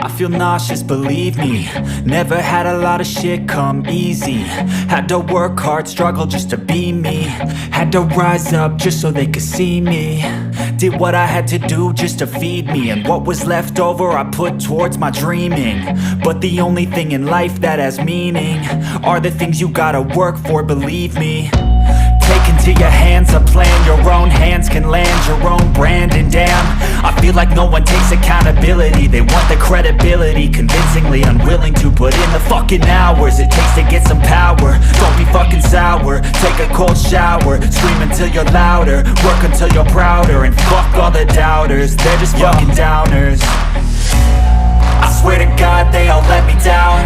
I feel nauseous, believe me. Never had a lot of shit come easy. Had to work hard, struggle just to be me. Had to rise up just so they could see me. Did what I had to do just to feed me. And what was left over I put towards my dreaming. But the only thing in life that has meaning are the things you gotta work for, believe me. Take into your hands a plan, your own hands can land your own brand. And damn, I feel like no one takes accountability. They want the credibility, convincingly unwilling to put in the fucking hours it takes to get some power. Don't be fucking sour, take a cold shower. Scream until you're louder, work until you're prouder. And fuck all the doubters, they're just fucking downers. I swear to God they all let me down.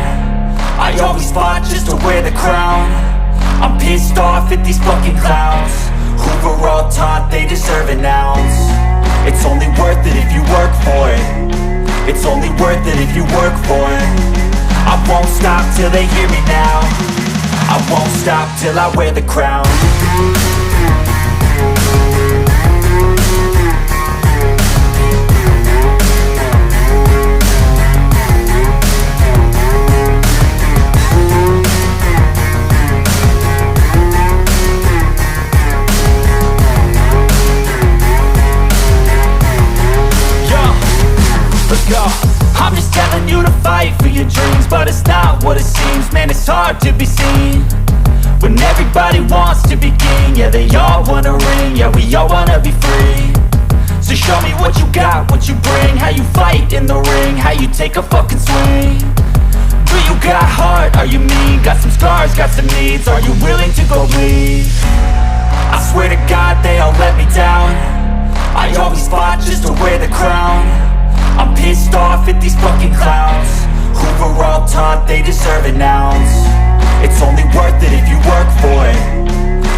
I always fought just to wear the crown. I'm pissed off at these fucking clowns who were all taught they deserve an ounce. It's only worth it if you work for it. It's only worth it if you work for it. I won't stop till they hear me now. I won't stop till I wear the crown. I'm just telling you to fight for your dreams, but it's not what it seems. Man, it's hard to be seen when everybody wants to be king. Yeah, they all wanna ring, yeah, we all wanna be free. So show me what you got, what you bring, how you fight in the ring, how you take a fucking swing. Do you got heart, are you mean? Got some scars, got some needs, are you willing to go bleed? I swear to God they all let me down. I always fought just to wear the crown. I'm pissed off at these fucking clowns who were all taught they deserve an ounce. It's only worth it if you work for it.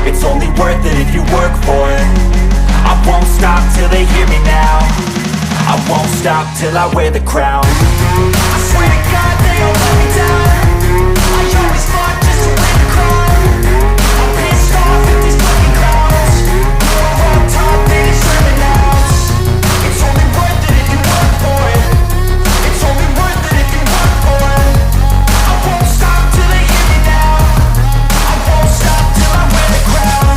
It's only worth it if you work for it. I won't stop till they hear me now. I won't stop till I wear the crown. I swear to God they all let me down. I always fought just to wear the crown. I'm pissed off at these fucking clowns who were all taught they deserve an ounce. It's only worth it if you work for it. It's only worth it if you work for it. I won't stop till they hear me now. I won't stop till I wear the crown.